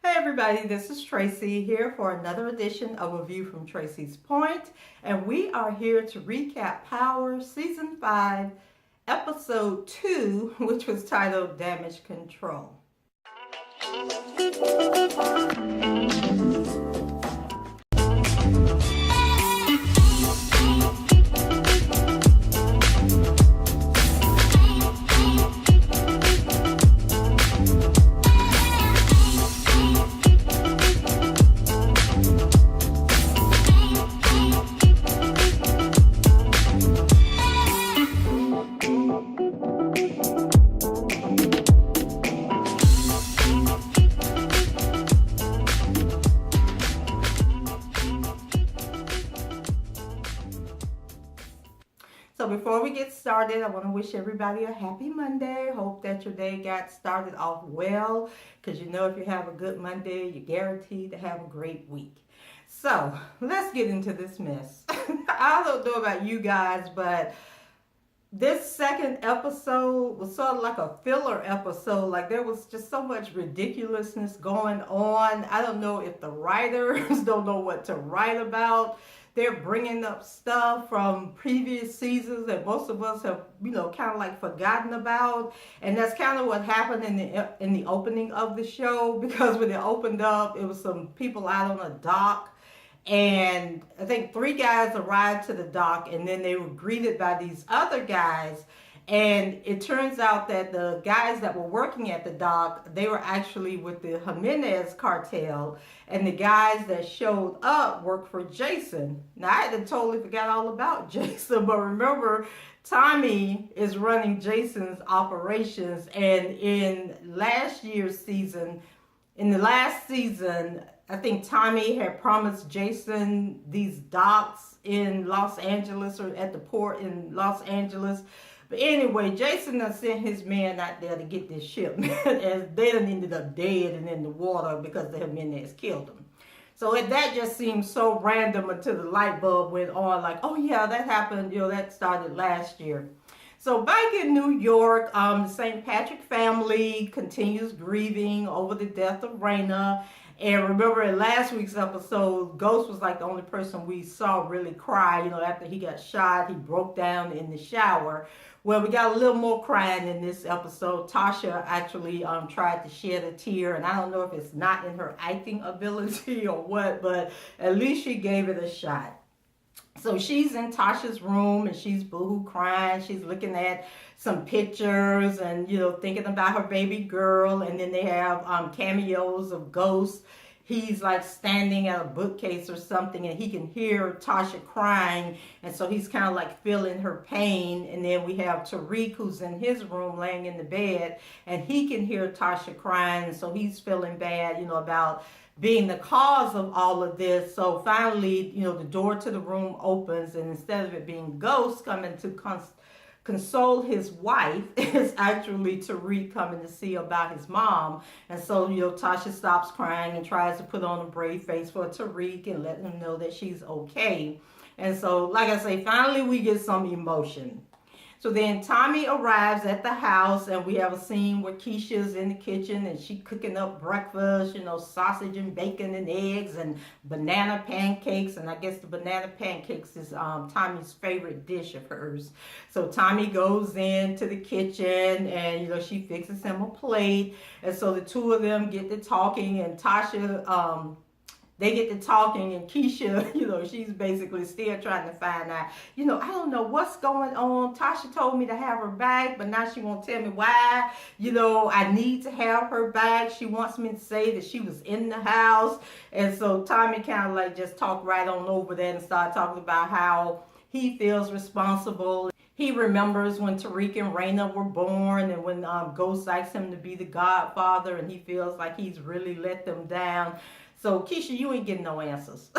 Hey everybody, this is Tracy here for another edition of A View from Tracy's Point, and we are here to recap Power Season 5, Episode 2, which was titled Damage Control. So before we get started, I want to wish everybody a happy Monday. Hope that your day got started off well, because you know if you have a good Monday, you're guaranteed to have a great week. So let's get into this mess. I don't know about you guys, but this second episode was sort of like a filler episode. Like there was just so much ridiculousness going on. I don't know if the writers don't know what to write about. They're bringing up stuff from previous seasons that most of us have, kind of like forgotten about. And that's kind of what happened in the opening of the show, because when it opened up, it was some people out on a dock. And I think 3 guys arrived to the dock, and then they were greeted by these other guys. And it turns out that the guys that were working at the dock, they were actually with the Jimenez cartel. And the guys that showed up worked for Jason. Now, I had totally forgot all about Jason. But remember, Tommy is running Jason's operations. And in the last season, I think Tommy had promised Jason these docks in Los Angeles, or at the port in Los Angeles. But anyway, Jason done sent his men out there to get this ship, as they done ended up dead and in the water because the Jimenez killed them. So that just seems so random until the light bulb went on, like, oh yeah, that happened, that started last year. So back in New York, the St. Patrick family continues grieving over the death of Raina. And remember in last week's episode, Ghost was like the only person we saw really cry. After he got shot, he broke down in the shower. Well, we got a little more crying in this episode. Tasha actually tried to shed a tear, and I don't know if it's not in her acting ability or what, but at least she gave it a shot. So she's in Tasha's room, and she's boohoo crying. She's looking at some pictures and, thinking about her baby girl. And then they have cameos of Ghost. He's like standing at a bookcase or something, and he can hear Tasha crying. And so he's kind of like feeling her pain. And then we have Tariq, who's in his room laying in the bed, and he can hear Tasha crying. And so he's feeling bad, about being the cause of all of this. So finally, the door to the room opens, and instead of it being Ghost coming to console his wife, it's actually Tariq coming to see about his mom. And so, Tasha stops crying and tries to put on a brave face for Tariq and let him know that she's okay. And so, like I say, finally we get some emotion. So then Tommy arrives at the house, and we have a scene where Keisha's in the kitchen and she cooking up breakfast, sausage and bacon and eggs and banana pancakes. And I guess the banana pancakes is Tommy's favorite dish of hers. So Tommy goes into the kitchen, and, she fixes him a plate. And so the two of them get to talking, and Tasha, they get to talking, and Keisha, she's basically still trying to find out, I don't know what's going on. Tasha told me to have her back, but now she won't tell me why. I need to have her back. She wants me to say that she was in the house. And so Tommy kind of like just talked right on over that and started talking about how he feels responsible. He remembers when Tariq and Raina were born, and when Ghost asked him to be the godfather, and he feels like he's really let them down. So, Keisha, you ain't getting no answers.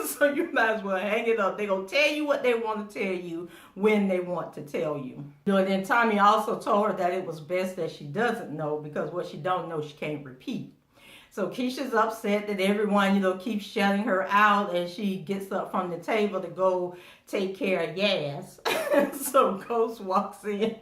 So you might as well hang it up. They're going to tell you what they want to tell you when they want to tell you. And then Tommy also told her that it was best that she doesn't know, because what she don't know, she can't repeat. So Keisha's upset that everyone, keeps shutting her out, and she gets up from the table to go take care of Yaz. So Ghost walks in.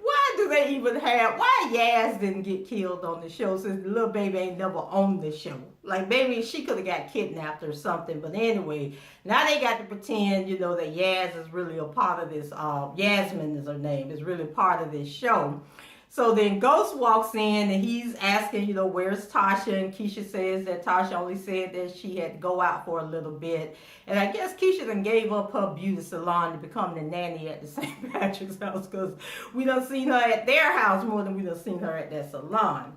Why do they even have? Why Yaz didn't get killed on the show since the little baby ain't never on the show? Like, maybe she could have got kidnapped or something. But anyway, now they got to pretend, that Yaz is really a part of this. Yasmin is her name, is really part of this show. So then Ghost walks in and he's asking, where's Tasha? And Keisha says that Tasha only said that she had to go out for a little bit. And I guess Keisha done gave up her beauty salon to become the nanny at the St. Patrick's house, because we done seen her at their house more than we done seen her at that salon.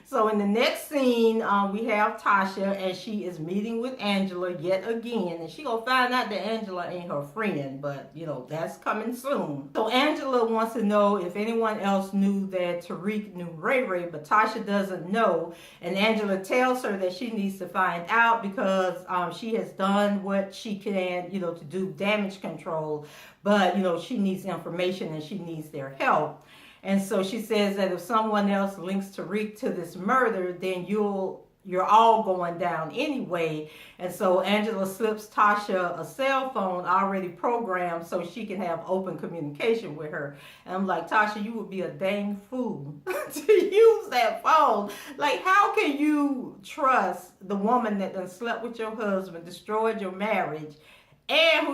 So in the next scene, we have Tasha, and she is meeting with Angela yet again. And she gonna find out that Angela ain't her friend, but, that's coming soon. So Angela wants to know if anyone else knew that Tariq knew Ray Ray, but Tasha doesn't know. And Angela tells her that she needs to find out because she has done what she can, to do damage control. But, she needs information and she needs their help. And so she says that if someone else links Tariq to this murder, then you're all going down anyway. And so Angela slips Tasha a cell phone already programmed so she can have open communication with her. And I'm like, Tasha, you would be a dang fool to use that phone. Like, how can you trust the woman that done slept with your husband, destroyed your marriage, and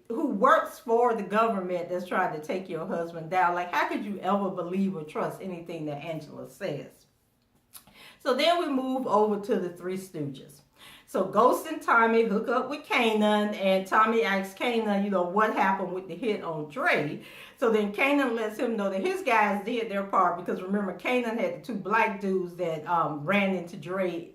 who works for the government that's trying to take your husband down? Like, how could you ever believe or trust anything that Angela says? So then we move over to the Three Stooges. So Ghost and Tommy hook up with Kanan, and Tommy asks Kanan, what happened with the hit on Dre. So then Kanan lets him know that his guys did their part, because remember, Kanan had the two black dudes that ran into Dre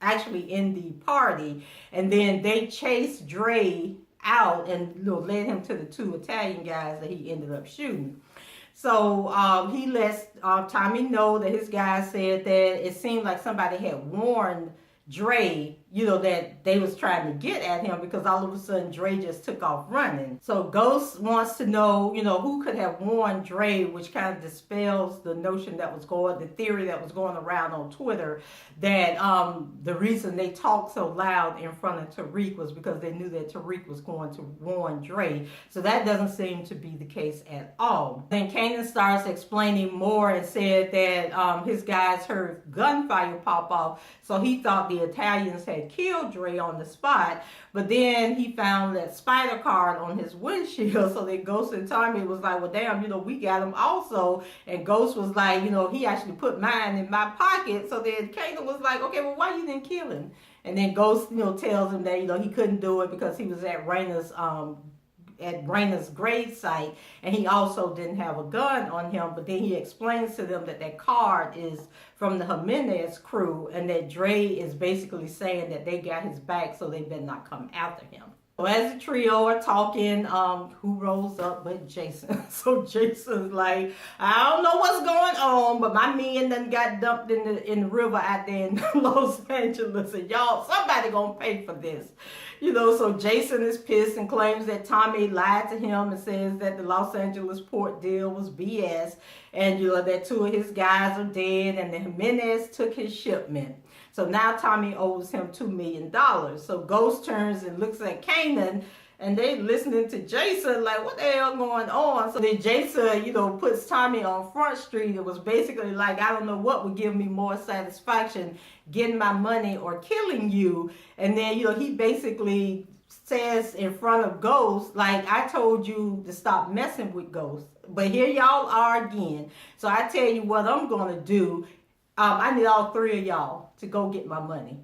actually in the party, and then they chased Dre out and led him to the two Italian guys that he ended up shooting. So he lets Tommy know that his guys said that it seemed like somebody had warned Dre, that they was trying to get at him, because all of a sudden Dre just took off running. So Ghost wants to know, who could have warned Dre, which kind of dispels the notion the theory that was going around on Twitter, that the reason they talked so loud in front of Tariq was because they knew that Tariq was going to warn Dre. So that doesn't seem to be the case at all. Then Kanan starts explaining more and said that his guys heard gunfire pop off, so he thought the Italians had killed Dre on the spot, but then he found that spider card on his windshield. So then Ghost and Tommy was like, well, damn, we got him also. And Ghost was like, he actually put mine in my pocket. So then Kanan was like, okay, well, why you didn't kill him? And then Ghost, tells him that, he couldn't do it because he was at Raina's grave site, and he also didn't have a gun on him. But then he explains to them that card is from the Jimenez crew, and that Dre is basically saying that they got his back, so they better not come after him. So as the trio are talking, who rolls up but Jason? So Jason's like, I don't know what's going on, but my men done got dumped in the river out there in Los Angeles, and y'all, somebody gonna pay for this. So Jason is pissed and claims that Tommy lied to him and says that the Los Angeles port deal was BS, and that two of his guys are dead, and the Jimenez took his shipment. So now Tommy owes him $2 million. So Ghost turns and looks at Kanan, and they listening to Jason like, what the hell going on? So then Jason, puts Tommy on Front Street. It was basically like, I don't know what would give me more satisfaction, getting my money or killing you. And then, he basically says in front of Ghost, like, I told you to stop messing with Ghost, but here y'all are again. So I tell you what I'm going to do. I need all three of y'all to go get my money,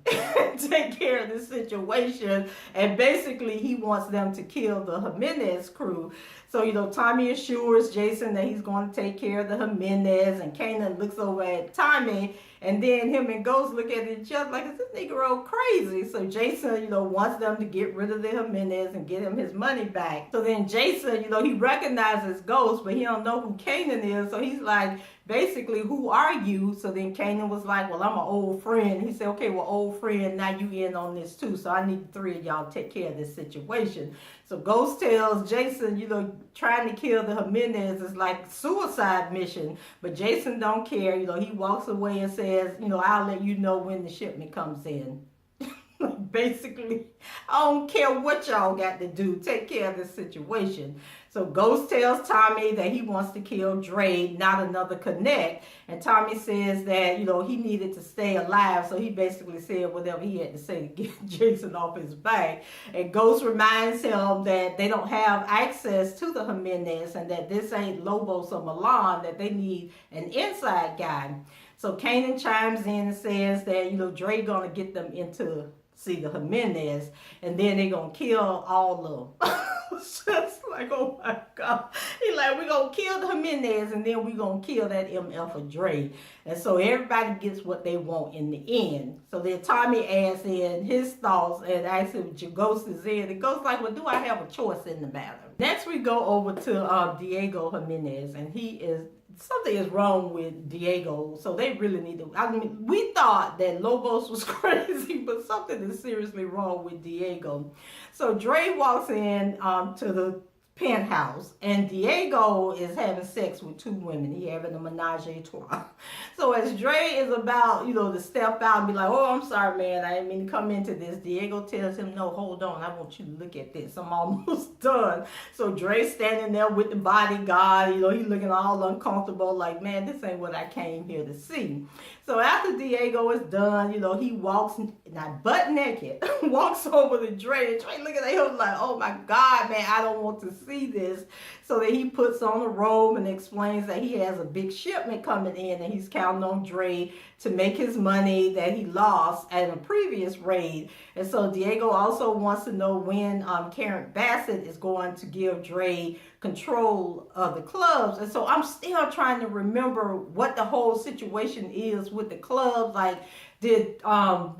take care of this situation. And basically he wants them to kill the Jimenez crew. So, Tommy assures Jason that he's going to take care of the Jimenez, and Kanan looks over at Tommy, and then him and Ghost look at each other like, is this Negro crazy? So Jason, wants them to get rid of the Jimenez and get him his money back. So then Jason, he recognizes Ghost, but he don't know who Kanan is. So he's like, basically, who are you? So then Kanan was like, well, I'm an old friend. He said, okay, well, old friend, now you in on this too. So I need the three of y'all to take care of this situation. So Ghost tells Jason, trying to kill the Jimenez is like suicide mission. But Jason don't care. He walks away and says, I'll let you know when the shipment comes in. Basically, I don't care what y'all got to do. Take care of this situation. So Ghost tells Tommy that he wants to kill Dre, not another connect. And Tommy says that, he needed to stay alive. So he basically said whatever he had to say to get Jason off his back. And Ghost reminds him that they don't have access to the Jimenez and that this ain't Lobos or Milan, that they need an inside guy. So Kanan chimes in and says that, Dre gonna get them into see the Jimenez, and then they gonna kill all of them. It's just like, oh my God. He like, we gonna kill the Jimenez, and then we gonna kill that MF of Dre. And so everybody gets what they want in the end. So then Tommy adds in his thoughts and asks if Ghost is in. And Ghost like, well, do I have a choice in the matter? Next we go over to Diego Jimenez, and something is wrong with Diego, so they really need to. I mean, we thought that Lobos was crazy, but something is seriously wrong with Diego. So Dre walks in to the penthouse, and Diego is having sex with two women. He having a menage a trois. So as Dre is about, to step out and be like, oh, I'm sorry, man, I didn't mean to come into this, Diego tells him, no, hold on, I want you to look at this. I'm almost done. So Dre's standing there with the bodyguard, he looking all uncomfortable, like, man, this ain't what I came here to see. So after Diego is done, he walks, not butt naked, walks over to Dre, and Dre looking at him like, oh my God, man, I don't want to see this. So that he puts on a robe and explains that he has a big shipment coming in and he's counting on Dre to make his money that he lost at a previous raid. And so Diego also wants to know when Karen Bassett is going to give Dre control of the clubs. And so I'm still trying to remember what the whole situation is with the clubs. Like, did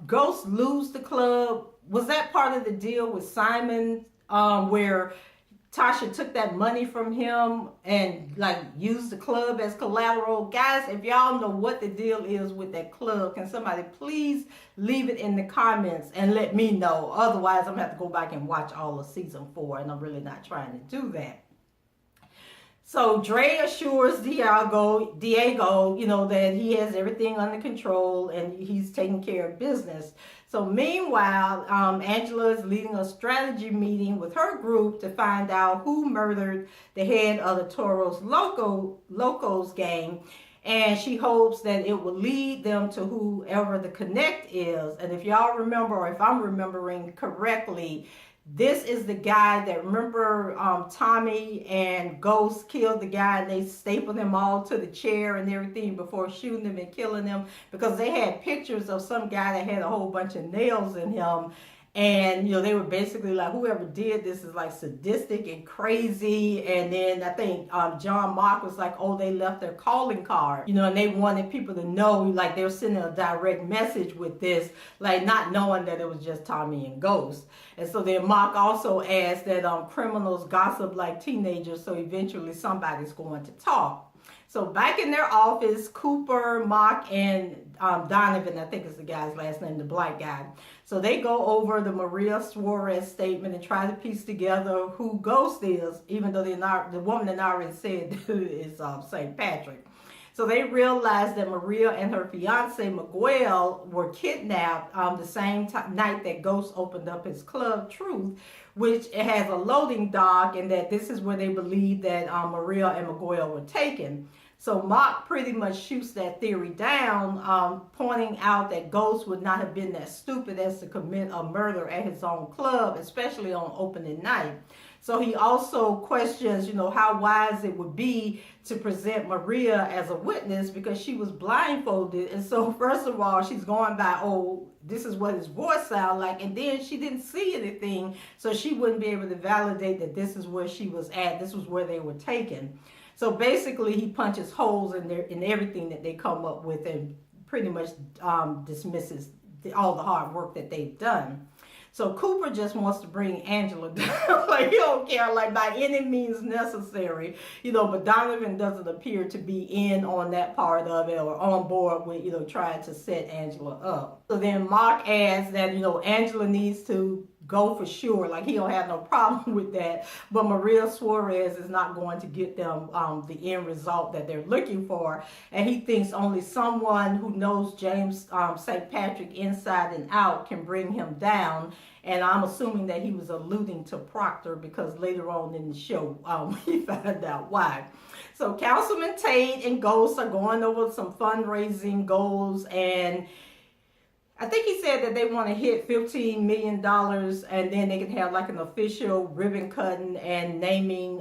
Ghost lose the club? Was that part of the deal with Simon where Tasha took that money from him and used the club as collateral? Guys, if y'all know what the deal is with that club, can somebody please leave it in the comments and let me know? Otherwise, I'm gonna have to go back and watch all of season 4, and I'm really not trying to do that. So Dre assures Diego, that he has everything under control and he's taking care of business. So meanwhile, Angela is leading a strategy meeting with her group to find out who murdered the head of the Toros Locos gang. And she hopes that it will lead them to whoever the connect is. And if y'all remember, or if I'm remembering correctly, this is the guy that, remember, Tommy and Ghost killed the guy and they stapled him all to the chair and everything before shooting him and killing him because they had pictures of some guy that had a whole bunch of nails in him. And, they were basically like, whoever did this is like sadistic and crazy. And then I think John Mark was like, oh, they left their calling card, and they wanted people to know, like they were sending a direct message with this, like not knowing that it was just Tommy and Ghost. And so then Mark also adds that criminals gossip like teenagers, so eventually somebody's going to talk. So back in their office, Cooper, Mark, and Donovan, I think is the guy's last name, the black guy. So they go over the Maria Suarez statement and try to piece together who Ghost is, even though the woman that already said is St. Patrick. So they realized that Maria and her fiance Miguel were kidnapped the same night that Ghost opened up his club, Truth, which has a loading dock, and that this is where they believe that Maria and Miguel were taken. So Mark pretty much shoots that theory down, pointing out that Ghost would not have been that stupid as to commit a murder at his own club, especially on opening night. So he also questions, how wise it would be to present Maria as a witness because she was blindfolded. And so first of all, she's going by, oh, this is what his voice sounds like. And then she didn't see anything, so she wouldn't be able to validate that this is where she was at. This was where they were taken. So basically, he punches holes in everything that they come up with and pretty much dismisses all the hard work that they've done. So Cooper just wants to bring Angela down. Like, he don't care, like, by any means necessary. But Donovan doesn't appear to be in on that part of it or on board with, trying to set Angela up. So then Mark adds that, Angela needs to go for sure. Like, he don't have no problem with that. But Maria Suarez is not going to get them the end result that they're looking for. And he thinks only someone who knows James St. Patrick inside and out can bring him down. And I'm assuming that he was alluding to Proctor, because later on in the show, we find out why. So Councilman Tate and Ghost are going over some fundraising goals, and I think he said that they want to hit $15 million, and then they can have like an official ribbon cutting and naming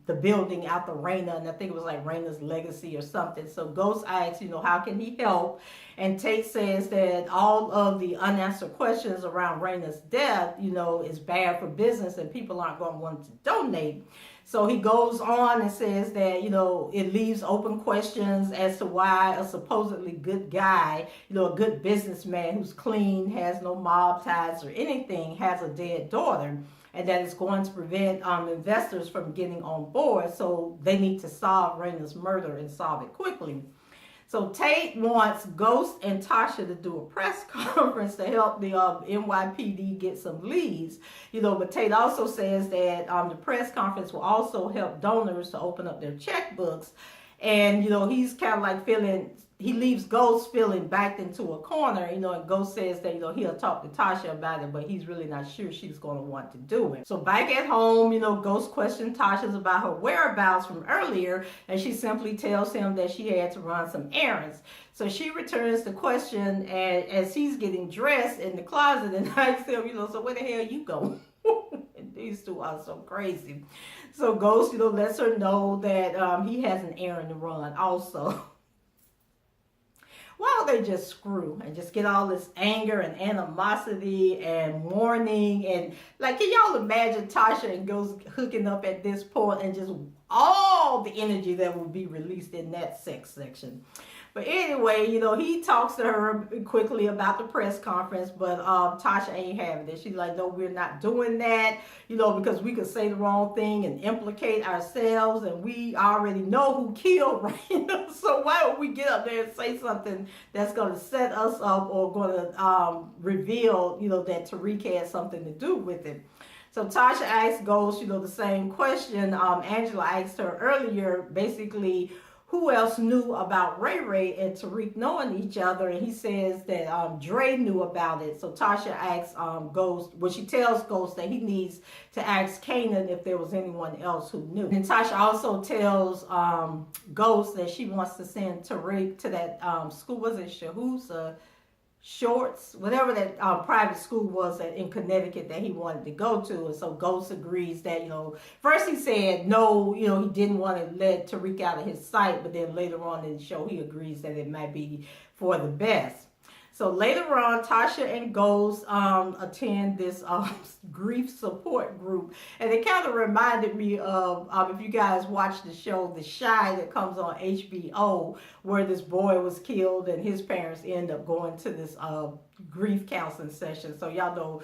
the building after Raina, and I think it was like Raina's legacy or something. So Ghost asks, how can he help? And Tate says that all of the unanswered questions around Raina's death, is bad for business, and people aren't going to want to donate. So he goes on and says that, it leaves open questions as to why a supposedly good guy, a good businessman who's clean, has no mob ties or anything, has a dead daughter, and that it's going to prevent investors from getting on board. So they need to solve Raina's murder and solve it quickly. So Tate wants Ghost and Tasha to do a press conference to help the NYPD get some leads, but Tate also says that the press conference will also help donors to open up their checkbooks. And, he's kind of like he leaves Ghost feeling backed into a corner, and Ghost says that, he'll talk to Tasha about it, but he's really not sure she's going to want to do it. So back at home, Ghost questioned Tasha's about her whereabouts from earlier, and she simply tells him that she had to run some errands. So she returns the question as he's getting dressed in the closet, and asks him, so where the hell you going? And these two are so crazy. So Ghost, lets her know that he has an errand to run also. Why don't they just screw and just get all this anger and animosity and mourning? And like, can y'all imagine Tasha and Ghost hooking up at this point, and just all the energy that will be released in that sex section? But anyway, he talks to her quickly about the press conference, but Tasha ain't having it. She's like, no, we're not doing that, because we could say the wrong thing and implicate ourselves, and we already know who killed Raina. So why would we get up there and say something that's going to set us up or going to reveal, that Tariq had something to do with it? So Tasha asked Ghost, the same question Angela asked her earlier, basically, who else knew about Ray Ray and Tariq knowing each other? And he says that Dre knew about it. So Tasha asks Ghost, she tells Ghost that he needs to ask Kanan if there was anyone else who knew. And Tasha also tells Ghost that she wants to send Tariq to that school, was it Shahusa? Shorts, whatever that private school was in Connecticut that he wanted to go to. And so Ghost agrees that, first he said no, he didn't want to let Tariq out of his sight, but then later on in the show he agrees that it might be for the best. So later on, Tasha and Ghost attend this grief support group. And it kind of reminded me of, if you guys watch the show The Chi that comes on HBO, where this boy was killed and his parents end up going to this grief counseling session. So y'all know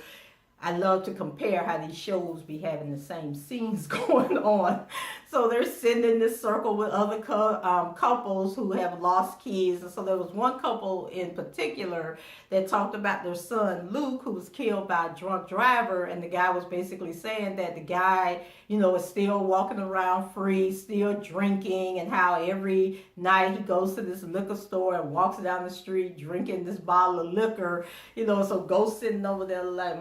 I love to compare how these shows be having the same scenes going on. So they're sitting in this circle with other couples who have lost kids. And so there was one couple in particular that talked about their son, Luke, who was killed by a drunk driver. And the guy was basically saying that the guy, is still walking around free, still drinking, and how every night he goes to this liquor store and walks down the street drinking this bottle of liquor, so Ghost sitting over there like,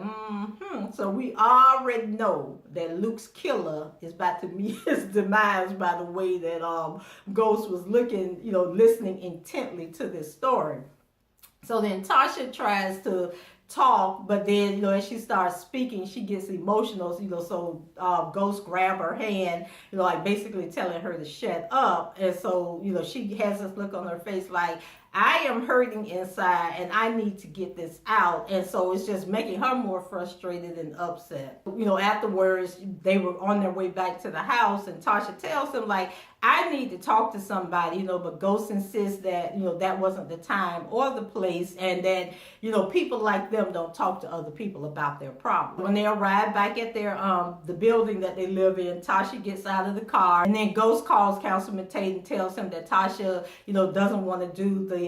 So we already know that Luke's killer is about to meet his demise by the way that Ghost was looking, listening intently to this story. So then Tasha tries to talk, but then, as she starts speaking, she gets emotional, so Ghost grab her hand, like basically telling her to shut up. And so, she has this look on her face like, I am hurting inside and I need to get this out. And so it's just making her more frustrated and upset. Afterwards, they were on their way back to the house, and Tasha tells him, like, I need to talk to somebody, but Ghost insists that, that wasn't the time or the place, and that, people like them don't talk to other people about their problems. When they arrive back at their, the building that they live in, Tasha gets out of the car, and then Ghost calls Councilman Tate and tells him that Tasha, doesn't want to do the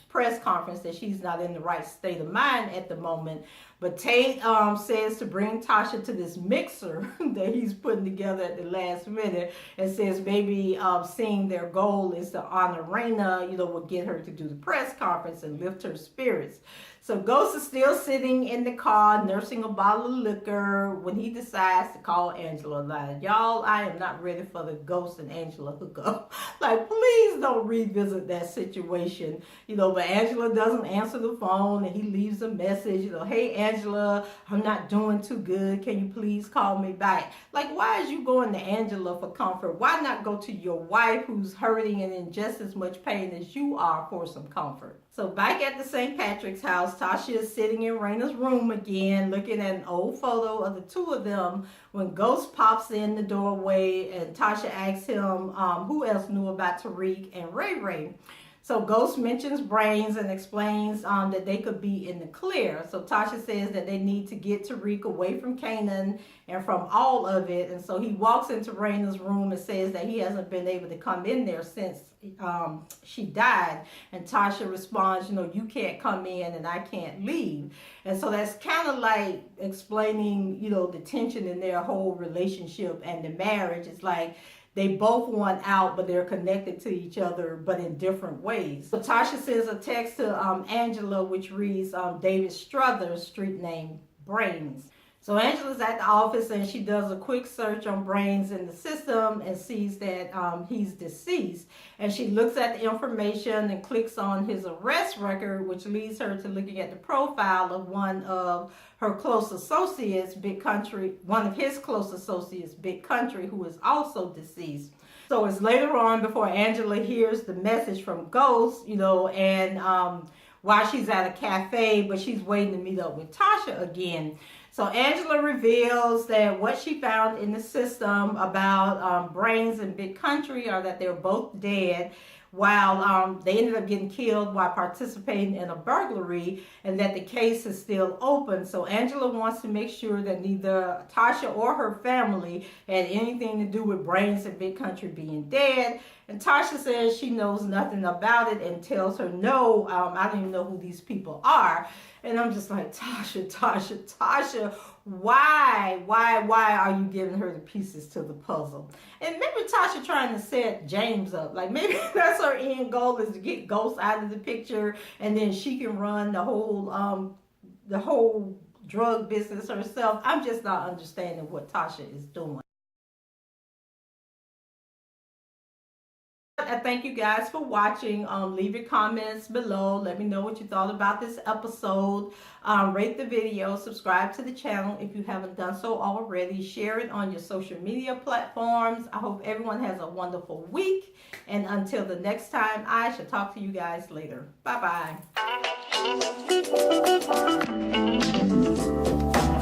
press conference, that she's not in the right state of mind at the moment. But Tate says to bring Tasha to this mixer that he's putting together at the last minute, and says maybe seeing their goal is to honor Raina, will get her to do the press conference and lift her spirits. So Ghost is still sitting in the car nursing a bottle of liquor when he decides to call Angela. Like, y'all, I am not ready for the Ghost and Angela hookup. Like, please don't revisit that situation. But Angela doesn't answer the phone, and he leaves a message, hey Angela, I'm not doing too good. Can you please call me back? Like, why is you going to Angela for comfort? Why not go to your wife who's hurting and in just as much pain as you are for some comfort? So back at the St. Patrick's house, Tasha is sitting in Raina's room again, looking at an old photo of the two of them when Ghost pops in the doorway, and Tasha asks him who else knew about Tariq and Ray Ray. So Ghost mentions Brains and explains that they could be in the clear. So Tasha says that they need to get Tariq away from Kanan and from all of it. And so he walks into Raina's room and says that he hasn't been able to come in there since she died. And Tasha responds, you can't come in and I can't leave. And so that's kind of like explaining, the tension in their whole relationship and the marriage. It's like they both want out, but they're connected to each other, but in different ways. So Tasha sends a text to Angela, which reads David Struthers, street name Brains. So Angela's at the office and she does a quick search on Brains in the system and sees that he's deceased. And she looks at the information and clicks on his arrest record, which leads her to looking at the profile of one of her close associates, Big Country, one of his close associates, Big Country, who is also deceased. So it's later on before Angela hears the message from Ghost, and while she's at a cafe, but she's waiting to meet up with Tasha again. So Angela reveals that what she found in the system about Brains and Big Country are that they're both dead, while they ended up getting killed while participating in a burglary, and that the case is still open. So Angela wants to make sure that neither Tasha or her family had anything to do with Brains and Big Country being dead. And Tasha says she knows nothing about it and tells her, no, I don't even know who these people are. And I'm just like, Tasha, why are you giving her the pieces to the puzzle? And maybe Tasha trying to set James up. Like, maybe that's her end goal, is to get Ghost out of the picture, and then she can run the whole drug business herself. I'm just not understanding what Tasha is doing. I thank you guys for watching. Leave your comments below. Let me know what you thought about this episode. Rate the video. Subscribe to the channel if you haven't done so already. Share it on your social media platforms. I hope everyone has a wonderful week. And until the next time, I shall talk to you guys later. Bye-bye.